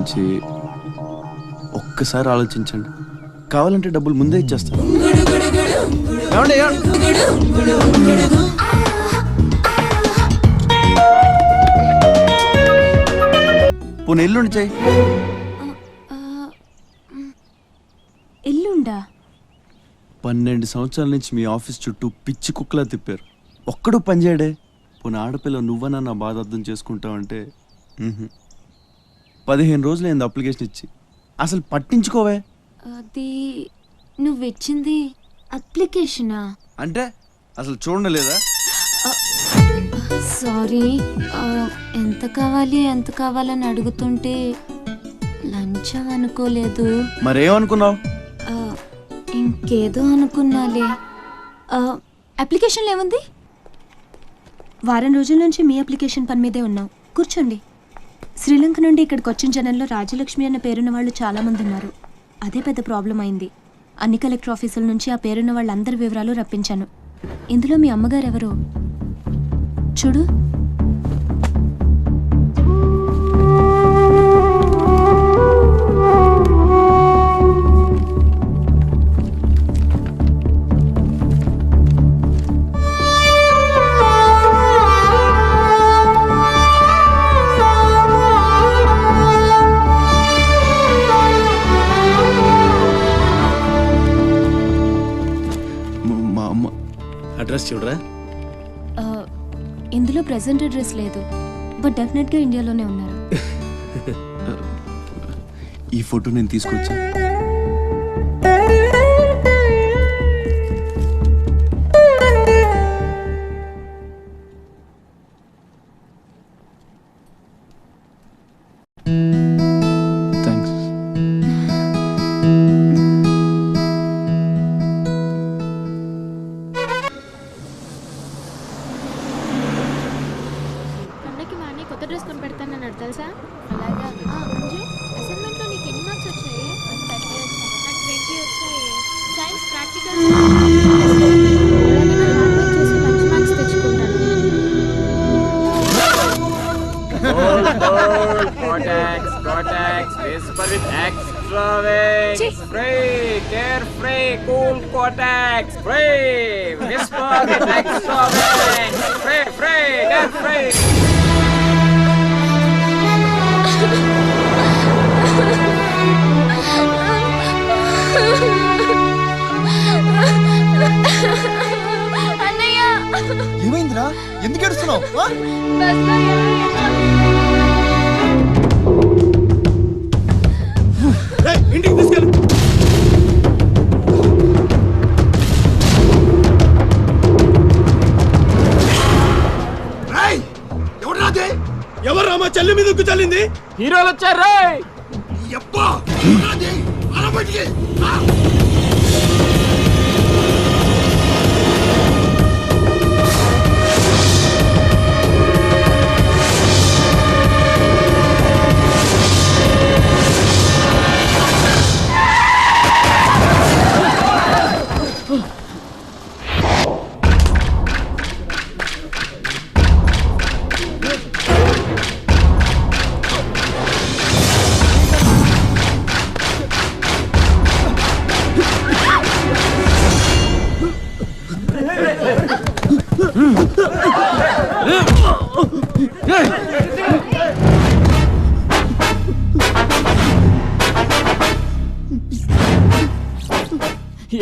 గురించి ఒక్కసారి ఆలోచించండి. కావాలంటే డబ్బులు ముందే ఇచ్చేస్తాను. ఏమండి, పోనీ ఎల్లుండి చెయ్యి. ఎల్లుండా? 12 సంవత్సరాల నుంచి మీ ఆఫీస్ చుట్టూ పిచ్చి కుక్కలా తిప్పారు, ఒక్కడు పనిచేయడే. పోనీ ఆడపిల్ల నువ్వన్నా నా బాధ అర్థం చేసుకుంటావంటే 15 రోజులు అయింది అప్లికేషన్ ఇచ్చి, అసలు పట్టించుకోవే. అది నువ్విచ్చింది అప్లికేషనా? అంటే అసలు చూడలేదా? సారీ, ఎంత కావాలని అడుగుతుంటే లంచం అనుకోలేదు. మరేమనుకున్నావు? ఇంకేదో అనుకున్నాలే. అప్లికేషన్లో ఏముంది? వారం రోజుల నుంచి మీ అప్లికేషన్ పని మీదే ఉన్నాం. కూర్చోండి. శ్రీలంక నుండి ఇక్కడికి వచ్చిన జనంలో రాజలక్ష్మి అన్న పేరున్న వాళ్ళు చాలామంది ఉన్నారు. అదే పెద్ద ప్రాబ్లం అయింది. అన్ని కలెక్టర్ ఆఫీసుల నుంచి ఆ పేరున్న వాళ్ళందరి వివరాలు రప్పించాను. ఇందులో మీ అమ్మగారు ఎవరు చూడు. అడ్రస్ చూడరా. ఇందులో ప్రెసెంట్ అడ్రస్ లేదు, బట్ డెఫినెట్గా ఇండియాలోనే ఉన్నారు. ఈ ఫోటో నేను తీసుకొచ్చా. థ్యాంక్స్. పండగకి మా అన్నయ్య కొత్త డ్రెస్ కొని పెడతానన్నాడు తెలుసా? అలాగా. అంజు, అసైన్మెంట్లో నీకు ఎన్ని మార్క్స్ వచ్చాయి? నాకు 20 వచ్చాయి. సైన్స్ ప్రాక్టికల్ చేసి మంచి మార్క్స్ తెచ్చుకుంటాను. Cortex, whisper with extra wings. Free, carefree, cool Cortex. Free, whisper with extra wings. Free, carefree. అన్నయ్య, ఏమైందిరా? ఎందుకు ఏడుస్తున్నావు? బస్లో ఇంటికి తీసుకెళ్ళు. ఎవరు రామా చెల్లి మీద చల్లింది? హీరోలు వచ్చారు.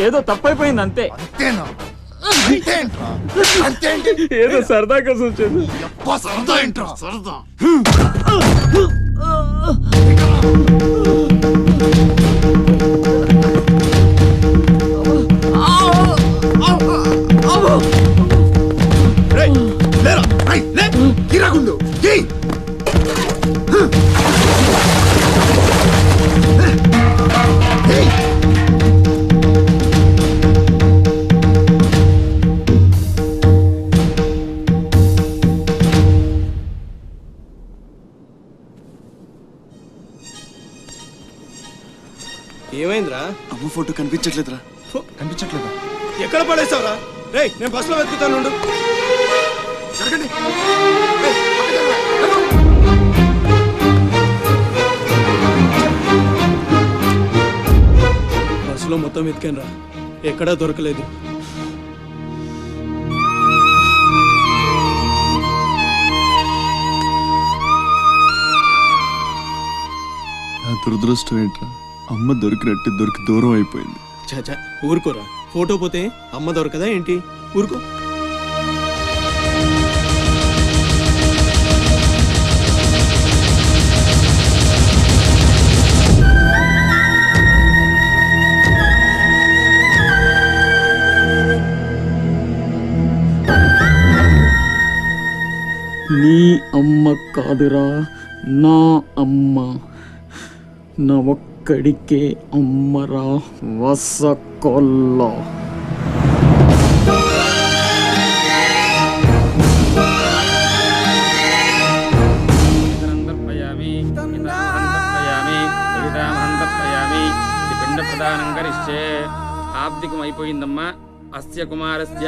ఏదో తప్పైపోయింది అంతే. అంతేనా? ఏదో సరదాగా చూసింది. సరదా ఏంట్రా? సరదా. కిరాగుండు ఏమైందిరా? అమ్మ ఫోటో కనిపించట్లేదురా. కనిపించట్లేదా? ఎక్కడ పడేసావురా? రేయ్, నేను బస్సులో వెతుకుతాను. జరగండి. మొత్తం వెతికాను రా, ఎక్కడా దొరకలేదు. నా దురదృష్టం ఏంట్రా, అమ్మ దొరికి దూరం అయిపోయింది. చాచా ఊరుకోరా, ఫోటో పోతే అమ్మ దొరకదా ఏంటి? ఊరుకో. నీ అమ్మ కాదురా, నా అమ్మ. నా ఒక్కడికే అమ్మరా వసకొల్ల. పిండ ప్రదానం కరిష్యే. ఆబ్దికం అయిపోయిందమ్మా. అస్య కుమారస్య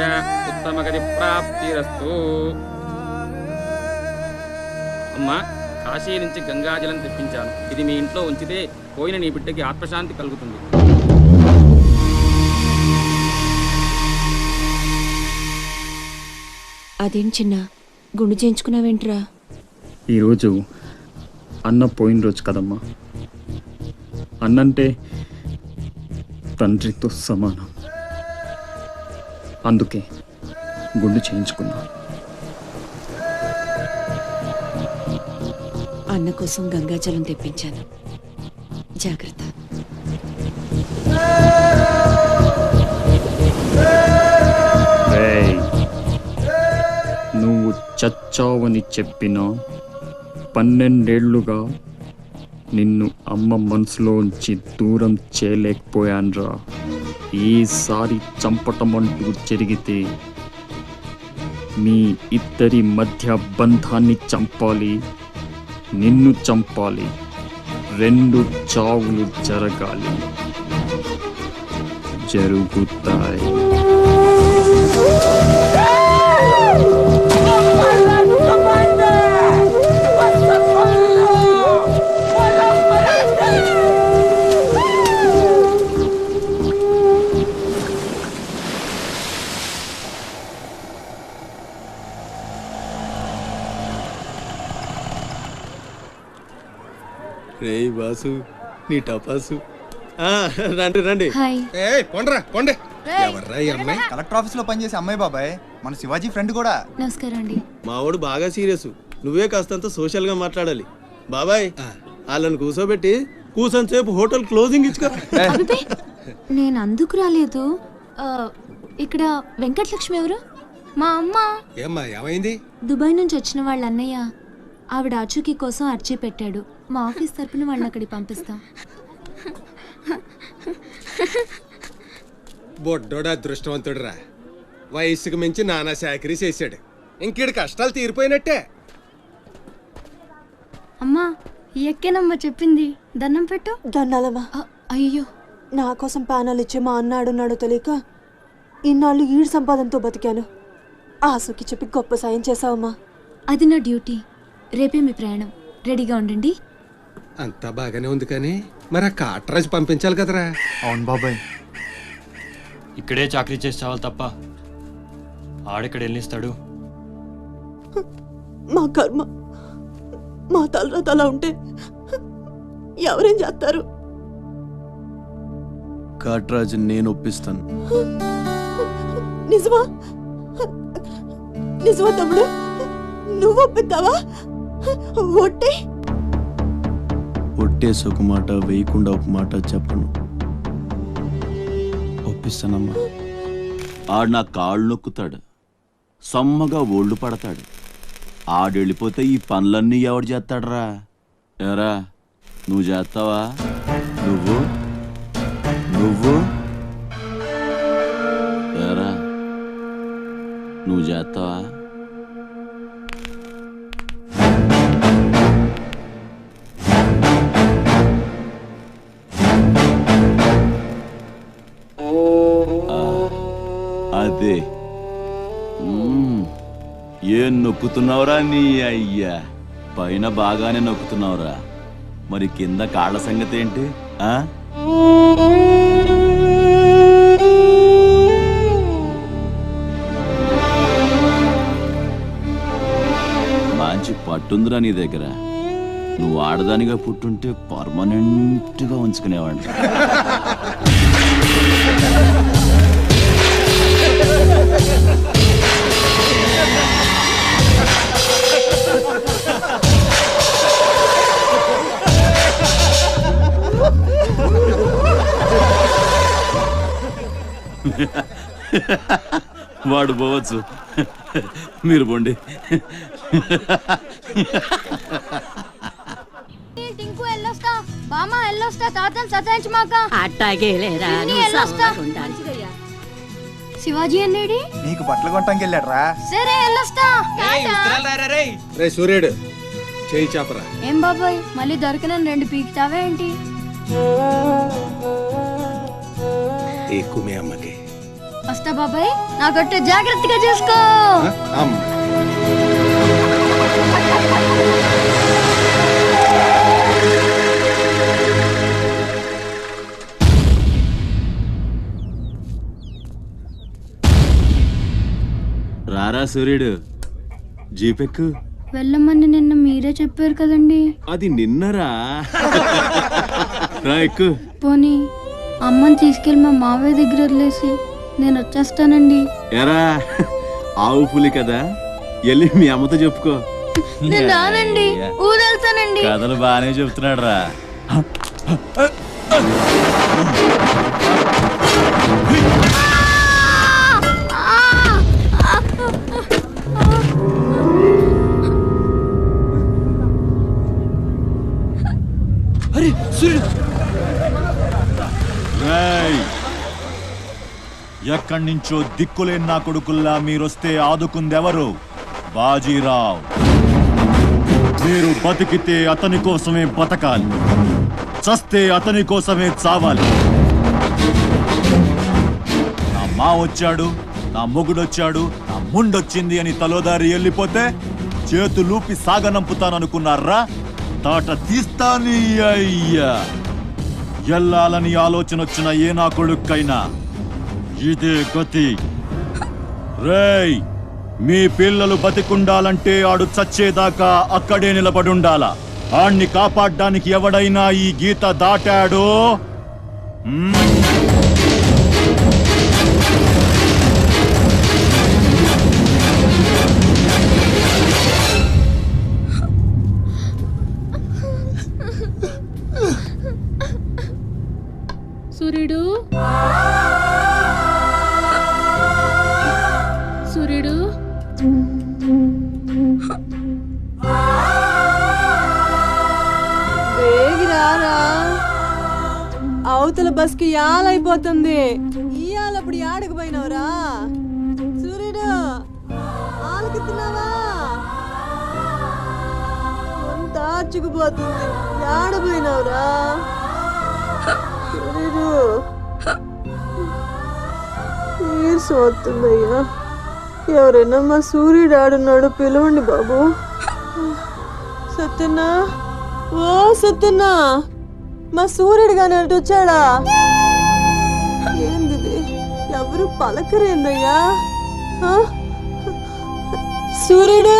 ఉత్తమగతి ప్రాప్తిరస్తు. అమ్మా, కాశీ నుంచి గంగాజలం తెప్పించాను. ఇది మీ ఇంట్లో ఉంచితే పోయిన నీ బిడ్డకి ఆత్మశాంతి కలుగుతుంది. అదేం చిన్న గుండు చేయించుకున్నావేంట్రా? ఈరోజు అన్న పోయిన రోజు కదమ్మా. అన్నంటే తండ్రితో సమానం. అందుకే గుండు చేయించుకున్నా. అన్న కోసం గంగాజలం తెప్పించాను, జాగ్రత్త. రేయ్, నువ్వు చచ్చావని చెప్పిన 12 ఏళ్లుగా నిన్ను అమ్మ మనసులోంచి దూరం చేయలేకపోయాన్రా. ఈసారి చంపటం అంటూ జరిగితే మీ ఇద్దరి మధ్య బంధాన్ని చంపాలి, నిన్ను చంపాలి. 2 చావులు జరగాలి. జరుగుతాయి. రే బాసు, నీ టపాసు. రండి రండి. హాయ్. పొండ్రా పొండే. ఎవర్రా ఈ అమ్మాయి? కలెక్టర్ ఆఫీస్ లో పనిచేసే అమ్మాయి బాబాయ్, మన శివాజీ ఫ్రెండ్ కూడా. నమస్కారం అండి. మావాడు బాగా సీరియస్, నువ్వే కాస్తంత సోషల్ గా మాట్లాడాలి. బాబాయ్, వాళ్ళని కూర్చోబెట్టి కూర్చొని సేపు హోటల్ క్లోజింగ్ ఇచ్చుకో. అబ్బే, నేను అందుకు రాలేదు. ఇక్కడ వెంకటలక్ష్మి ఎవరు? మా అమ్మ. ఏమ్మా ఏమైంది? దుబాయ్ నుంచి వచ్చిన వాళ్ళ అన్నయ్య ఆవిడ ఆచూకీ కోసం అర్జీ పెట్టాడు. మా ఆఫీస్ తరపున వాళ్ళని అక్కడికి పంపిస్తాం. బొడ్డోడు అదృష్టవంతుడురా, వయసుకు మించి నానా చాకరీ చేశాడు. ఇంకీడి కష్టాలు తీరిపోయినట్టే. అమ్మా, ఎక్కేనమ్మా చెప్పింది. దండం పెట్టు. దండాలమ్మా. అయ్యో, నా కోసం ప్యానాలు ఇచ్చే మా అన్న ఆడున్నాడో తెలియక ఇన్నాళ్ళు ఈడు సంపాదనతో బతికాను. ఆసుకి చెప్పి గొప్ప సాయం చేసావమ్మా. అది నా డ్యూటీ. రేపే మీ ప్రయాణం. రెడీగా ఉండండి. అంతా బాగానే ఉంది కానీ మరి ఆ కాట్రాజు పంపించాలి కదరా. అవును బాబాయ్, ఇక్కడే చాకరీ చేసి చావాలి తప్ప ఆడెక్కడ వెళ్ళిస్తాడు. మా కర్మ, మా తలరాత అలా ఉంటే ఎవరేం చేస్తారు? కాట్రాజు నేను ఒప్పిస్తాను. నిజమా? నిజమా తమ్ముడు? నువ్వు ఒప్పిద్దావా? ఒట్టే ఒట్టేసి ఒక మాట, వేయకుండా ఒక మాట చెప్పను. ఒప్పిస్తానమ్మా. ఆడు నా కాళ్ళు నొక్కుతాడు, సమ్మగా ఒళ్ళు పడతాడు. ఆడెళ్ళిపోతే ఈ పనులన్నీ ఎవడు చేస్తాడరా? ఎరా, నువ్వు చేస్తావా? నువ్వు నువ్వు ఎరా, నువ్వు చేస్తావా? అదే ఏం నొక్కుతున్నావురా నీ అయ్యా? పైన బాగానే నొక్కుతున్నావురా, మరి కింద కాళ్ళ సంగతి ఏంటి? ఉంటుందిరా నీ దగ్గర. నువ్వు ఆడదానిగా పుట్టుంటే పర్మనెంట్గా ఉంచుకునేవాడిని. వాడు పోవచ్చు, మీరు పోండి. టింకు ఎల్లొస్తా, బామ్మ ఎల్లొస్తా, తాతను సతాయించమాక. అట్టాగేలేరా, పిన్ని ఎల్లొస్తా. శివాజీ అన్నేడి? నీకు బట్టలు కొనటానికి వెళ్ళాడు రా. సరే ఎల్లొస్తా. రే సూర్యుడు, చేయి చాపరా. ఏం బాబాయ్, మళ్ళీ దొరికిన 2 పీకుతావే ఏంటి? ఎక్కువ మీ అమ్మకి. వస్తా బాబాయ్, నా గట్టు జాగ్రత్తగా చూసుకో. అమ్మ రారా సూర్యుడు, జీపెక్కు. వెళ్ళమని నిన్న మీరే చెప్పారు కదండి. అది నిన్నరా. రా ఎక్కు. పోనీ అమ్మని తీసుకెళ్ళి మా మావయ్య దగ్గర వదిలేసి నేను వచ్చేస్తానండి. ఎరా ఆవు పులి కదా, వెళ్ళి మీ అమ్మతో చెప్పుకో. నేను రానండి, ఊరెళ్తానండి. కథలు బాగానే చెప్తున్నాడు రా. అరే సూర్యుడు, ఎక్కడి నుంచో దిక్కులేని నా కొడుకుల్లా మీరొస్తే ఆదుకుందెవరు? బాజీరావ్. మీరు బతికితే అతని కోసమే బతకాలి, చస్తే అతని కోసమే చావాలి. నా మా వచ్చాడు, నా మొగుడొచ్చాడు, నా ముండొచ్చింది అని తలోదారి వెళ్ళిపోతే చేతులూపి సాగనంపుతాననుకున్నారా? తాట తీస్తాని అయ్యా. ఎల్లాలని ఆలోచన వచ్చిన ఏ నా కొడుక్కైనా ఇదే గతి. రేయ్, మీ పిల్లలు బతికుండాలంటే ఆడు చచ్చేదాకా అక్కడే నిలబడుండాలా. ఆణ్ణి కాపాడ్డానికి ఎవడైనా ఈ గీత దాటాడో సూర్యుడు, సూర్యుడు, వేగిరారా, అవతల బస్కి యాలైపోతుంది. ఇయాలప్పుడు యాడకు పోయినవరా? సూర్యుడు, ఆలకిస్తున్నావా? అంత ఆర్చుకుపోతుంది, యాడ పోయినవరా? సూర్యుడు, నీరసం వస్తుందయ్యా. ఎవరైనా మా సూర్యుడు ఆడున్నాడు, పిలవండి బాబు. సత్యన్నా, ఓ సత్యన్నా, మా సూర్యుడు కానీ అటు వచ్చాడా? ఏంది ఎవరు పలకరేందయ్యా? సూర్యుడు,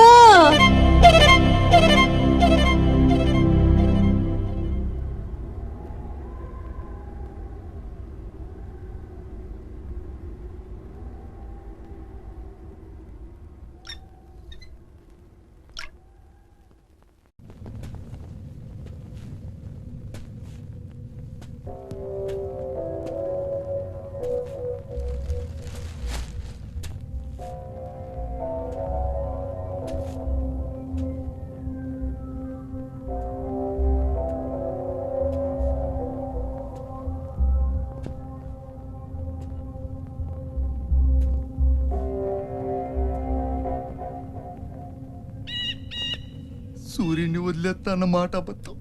సూర్యుడిని వదిలేస్తా అన్న మాట అబద్ధం.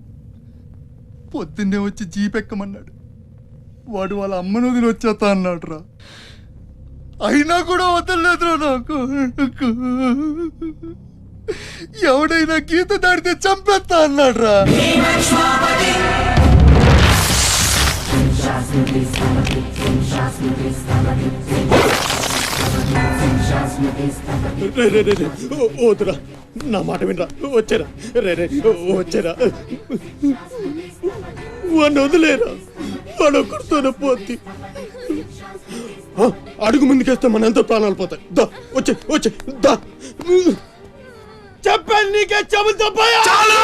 పొద్దున్నే వచ్చి జీపెక్కమన్నాడు. వాడు వాళ్ళ అమ్మను వదిలి వచ్చేస్తా అన్నాడు రా. అయినా కూడా వదలలేదురా నాకు. ఎవడైనా గీత దాడితే చంపేస్తా అన్నాడు రా. వద్దురా, నా మాట వినరా, వచ్చారా రే రే వచ్చారా, వాడిని వదిలేరా, వాడు ఒక్కడితోనే పోద్ది. అడుగు ముందుకేస్తే మన ఎంతో ప్రాణాలు పోతాయి. దా వచ్చే వచ్చే దా, చెప్పాను నీకే చెబుతా పోయా. చాలు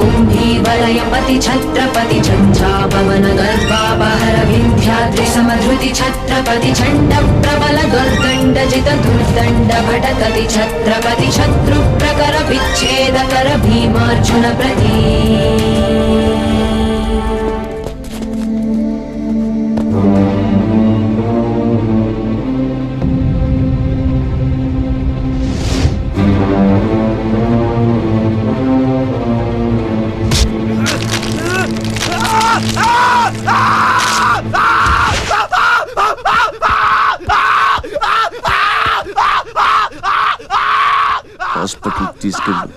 కుంభీవలయపతి ఛత్రపతి ఝంఝాపవన గర్భాపహర వింధ్యాద్రి సమధృతి ఛత్రపతి చండ ప్రబల దుర్దండజిత దుర్దండ భటకతి ఛత్రపతి శత్రు ప్రకర విచ్ఛేదకర భీమార్జున ప్రతి హాస్పిటల్ తీసుకెళ్ళు.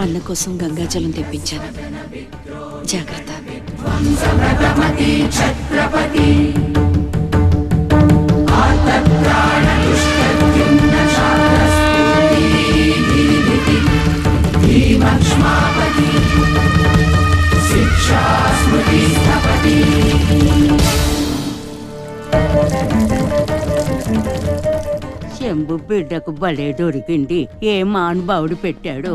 అన్న కోసం గంగాజలం తెప్పించాను, జాగ్రత్త. శంభు బిడ్డకు బలే దొరికింది, ఏ మానుభావుడు పెట్టాడు.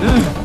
Ugh!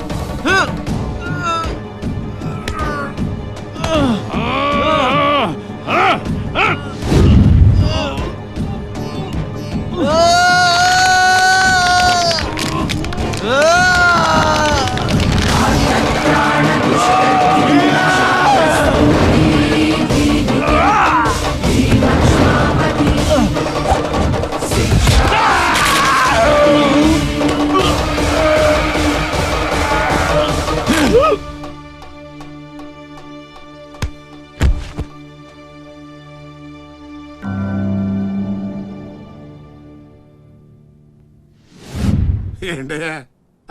ఏంటయ్యా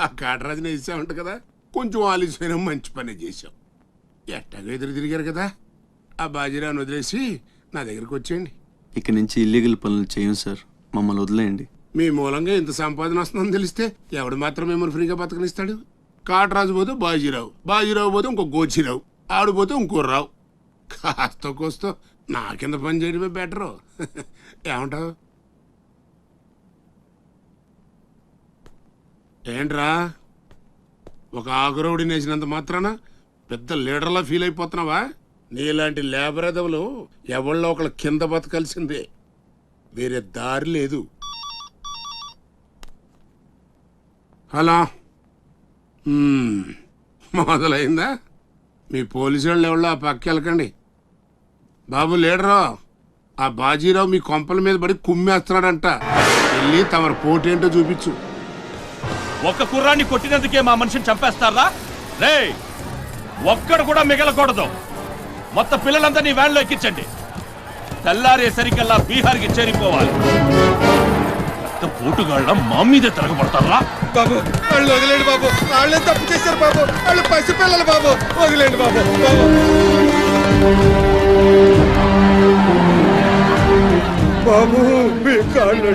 ఆ కాటరాజుని వేసామంట కదా, కొంచెం ఆలస్యమైన మంచి పని చేశాం. ఎట్టాగా ఎదురు తిరిగారు కదా, ఆ బాజీరావుని వదిలేసి నా దగ్గరికి వచ్చేయండి. ఇక నుంచి ఇల్లీగల్ పనులు చేయం సార్, మమ్మల్ని వదిలేయండి. మీ మూలంగా ఇంత సంపాదన వస్తుందని తెలిస్తే ఎవడు మాత్రం మిమ్మల్ని ఫ్రీగా బతకనిస్తాడు? కాటరాజు పోతే బాజీరావు, బాజీరావు పోతే ఇంకో గోచిరావు, ఆడిపోతే ఇంకో రావు. కాస్త కోస్తో నా కింద పని చేయడమే బెటరు. ఏమంటావు? ఏంట్రా ఒక ఆకురవుడిని వేసినంత మాత్రాన పెద్ద లీడర్లా ఫీల్ అయిపోతున్నావా? నీలాంటి లేబర్ ఎదవలు ఎవళ్ళో ఒకళ్ళ కింద బతకాల్సిందే, వేరే దారి లేదు. హలో, మొదలైందా? మీ పోలీసు వాళ్ళు ఎవరో ఆ పక్క వెళ్ళకండి. బాబు లీడరు, ఆ బాజీరావు మీ కొంపల మీద పడి కుమ్మేస్తున్నాడంట, వెళ్ళి తమరు పోటేంటో చూపించు. ఒక్క కుర్రాన్ని కొట్టినందుకే మా మనిషిని చంపేస్తారా? రే, ఒక్కడు కూడా మిగలకూడదు. మొత్తం పిల్లలందరినీ వ్యాన్లో ఎక్కించండి. తెల్లారేసరికల్లా బీహార్కి చేరిపోవాలి. పోటుగాళ్ళ మా మీదే తిరగబడతారా? బాబు వాళ్ళు వదిలేండి బాబు, వాళ్ళే తప్పు చేశారు బాబు, వాళ్ళు పసిపిల్లలు బాబు, వదిలేండి బాబు. బాబు మీ కాళ్ళు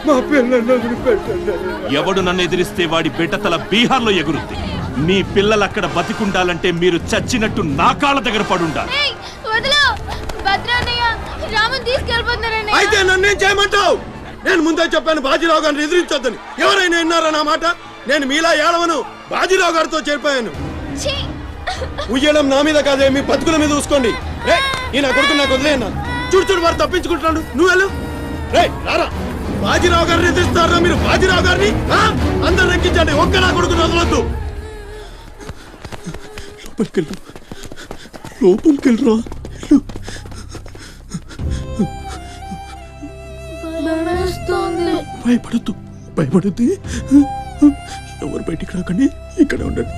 మా పిల్లల్ని వదిలిపెట్టండి. ఎవడు నన్ను ఎదిరిస్తే వాడి బిడ్డతల బీహార్లో ఎగురుద్ది. మీ పిల్లలు అక్కడ బతికుండాలంటే మీరు చచ్చినట్టు నా కాళ్ళ దగ్గర పడుండాలి. అయితే నన్నేం చేయమంటావు? నేను ముందే చెప్పాను బాజీరావు గారిని ఎదిరించొద్దని. ఎవరైనా విన్నారా నా మాట? నేను మీలా ఏడవను, బాజీరావు గారితో చేరిపోయాను. ఉయ్యడం నా మీద కాదే, మీ బతుకుల మీద చూసుకోండి. రే, ఈ నా కొడుకు నాకు వదిలేయన్నా. చూడు చూడు, వారు తప్పించుకుంటున్నాడు. నువ్వు వెళ్ళు. రే రారా, బాజీరావు గారిని ఎదిరిస్తారా మీరు? బాజీరావు గారిని అందరు ఎక్కించండి, ఒక్క నా కొడుకుని వదలొద్దు. లోపలికెళ్ళరా. భయపడద్దు, భయపడద్దు. ఎవరు బయటికి రాకండి, ఇక్కడ ఉండండి.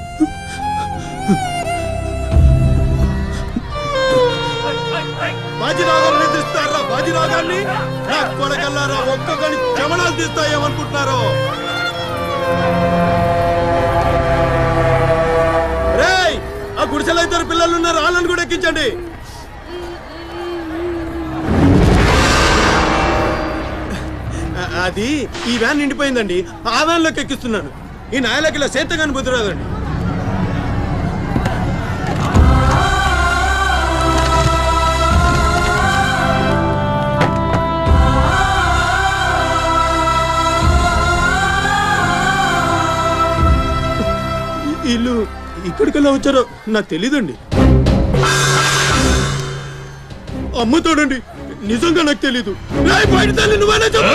బాజీరావు గారిని ఎదిరిస్తారా? బాజీరావు గారిని నా కొడకల్లారా, ఒక్కొక్కని చెమడాలు తీస్తాయేమనుకుంటున్నారు? రేయ్, ఆ గుడిసెలో ఇద్దరు పిల్లలు ఉన్నారు, వాళ్ళని కూడా ఎక్కించండి. అది ఈ వ్యాన్ నిండిపోయిందండి, ఆ వ్యాన్లోకి ఎక్కిస్తున్నాను. ఈ నాయలకి ఇలా సేతగాని బుద్ధిరాదండి. వీళ్ళు ఇక్కడికెళ్ళా వచ్చారో నాకు తెలీదండి. అమ్ముతాడండి, నిజంగా నాకు తెలీదు. బయట తల్లి నువ్వేనా చెప్పు.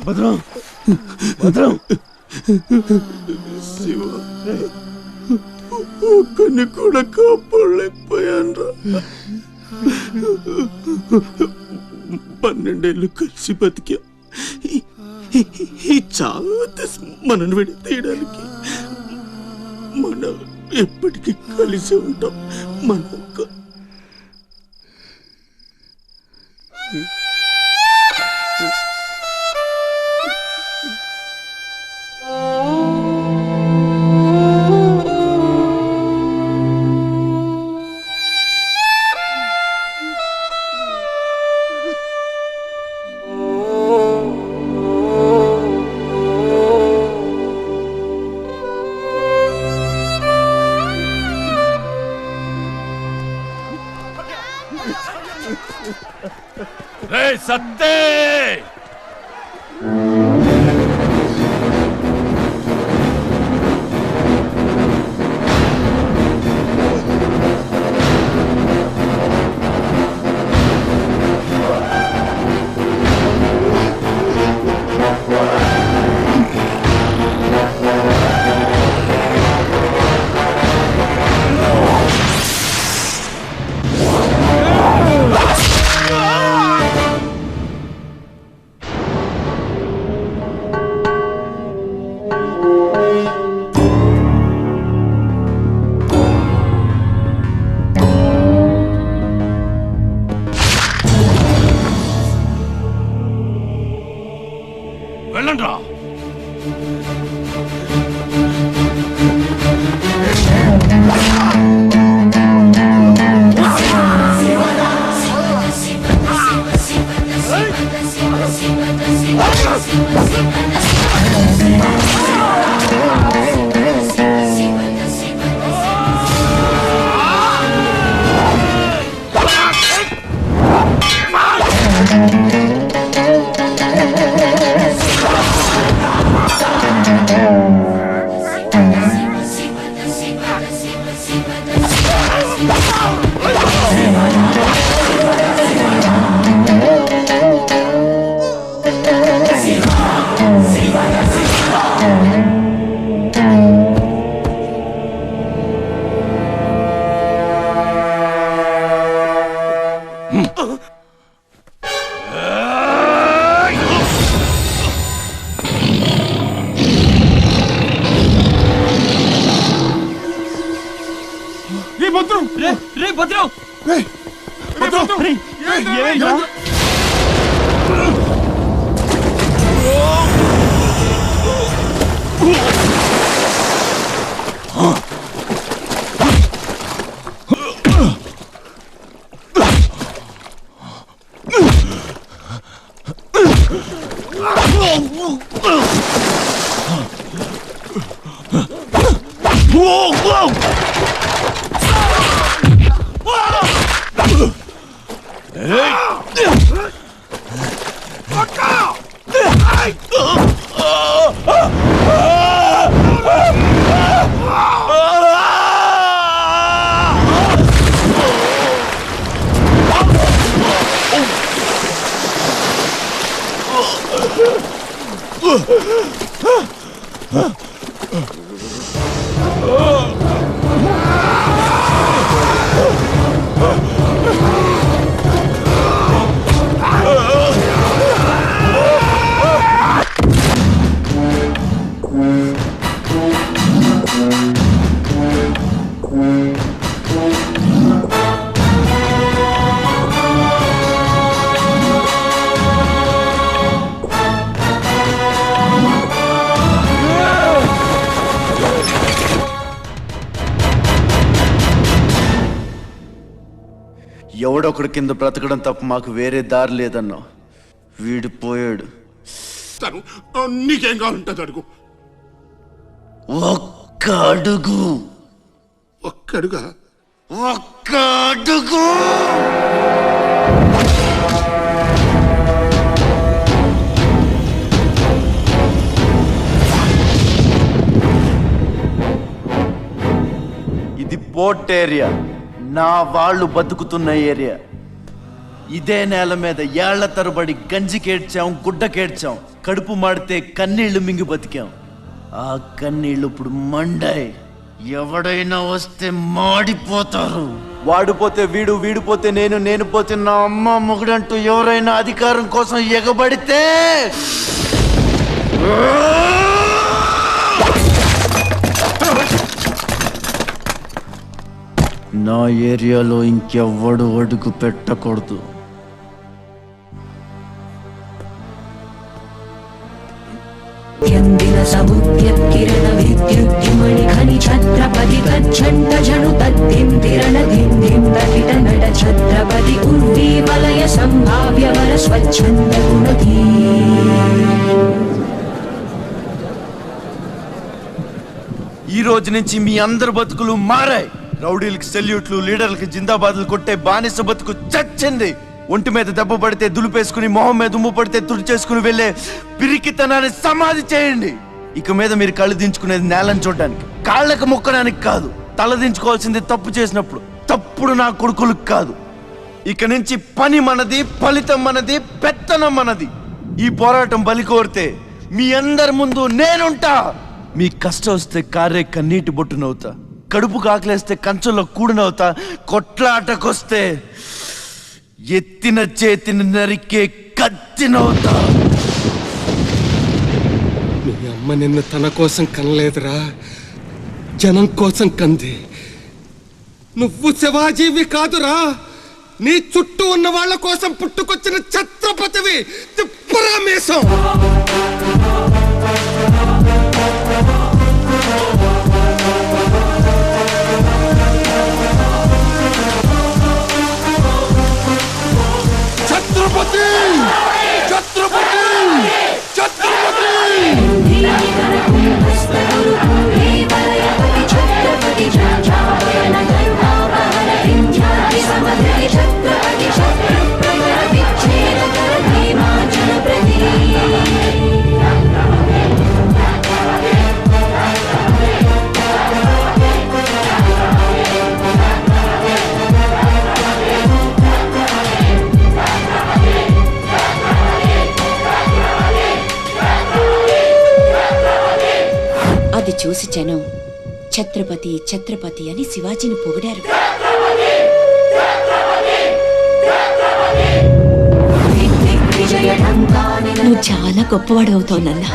భద్రం, భద్రం, శివ, ఒక్కని కూడా కాపాడలేకపోయాను. 12 ఏళ్ళు కలిసి బతికా. ఈ చావు మనను విడి తీయడానికి మనం ఎప్పటికీ కలిసి ఉంటాం. మన సత్తే వెళ్ళండి రా. రే భద్రం ఎవడొకడు కింద బ్రతకడం తప్ప మాకు వేరే దారి లేదన్నా. వీడు పోయాడు. నీకేం కావాలంటే అడుగు. ఒక్క అడుగు. ఒక్క అడుగా? ఒక్క అడుగు. ఇది పోర్ట్ ఏరియా, నా వాళ్ళు బతుకుతున్న ఏరియా. ఇదే నేల మీద ఏళ్ల తరబడి గంజికేడ్చాం, గుడ్డకేడ్చాం, కడుపు మాడితే కన్నీళ్లు మింగి బతికాం. ఆ కన్నీళ్లు ఇప్పుడు మండాయి. ఎవడైనా వస్తే మాడిపోతారు. వాడిపోతే వీడు, వీడిపోతే నేను, నేను పోతే నా అమ్మ మొగుడంటూ ఎవరైనా అధికారం కోసం ఎగబడితే నా ఏరియాలో ఇంకెవ్వడు అడుగు పెట్టకూడదు. యందిన సముద్యత్కిరణ విద్యుద్యుమణి ఖని ఛత్రపతి తచ్చండ జను తద్దింతిరణ దిందిం తటిట నట ఛత్రపతి ఉర్వీ వలయ సంభావ్య వర స్వచ్ఛంద గుణధీ. ఈ రోజు నుంచి మీ అందరి బతుకులు మారాయి. రౌడీలకి సెల్యూట్లు, లీడర్లకి జిందాబాద్లు కొట్టే బానిస బతుకు చచ్చింది. ఒంటి మీద దెబ్బ పడితే దులిపేసుకుని, మొహం మీద ఉమ్ము పడితే తుడిచేసుకుని వెళ్ళే పిరికితనాన్ని సమాధి చేయండి. ఇక మీద మీరు కళ్ళు దించుకునేది నేలను చూడడానికి, కాళ్ళకు మొక్కడానికి కాదు. తల దించుకోవాల్సింది తప్పు చేసినప్పుడు, తప్పుడు నా కొడుకులకు కాదు. ఇక నుంచి పని మనది, ఫలితం మనది, పెత్తనం మనది. ఈ పోరాటం బలి కోరితే మీ అందరి ముందు నేనుంటా. మీ కష్టం వస్తే కారే కన్నీటి బొట్టునవుతా, కడుపు కాకలేస్తే కంచంలో కూడినవుతా, కొట్లాటకొస్తే ఎత్తిన చేతిని నరికే కత్తినవుతా. మీ అమ్మ నిన్ను తన కోసం కనలేదురా, జనం కోసం కంది. నువ్వు శివాజీవి కాదురా, నీ చుట్టూ ఉన్న వాళ్ళ కోసం పుట్టుకొచ్చిన ఛత్రపతివి. తిప్పరా మీసం. ఛత్రపతి ఛత్రపతి ఛత్రపతి అది చూసి జనం ఛత్రపతి ఛత్రపతి అని శివాజీని పొగిడారు. నువ్వు చాలా గొప్పవాడు అవుతావు నాన్న.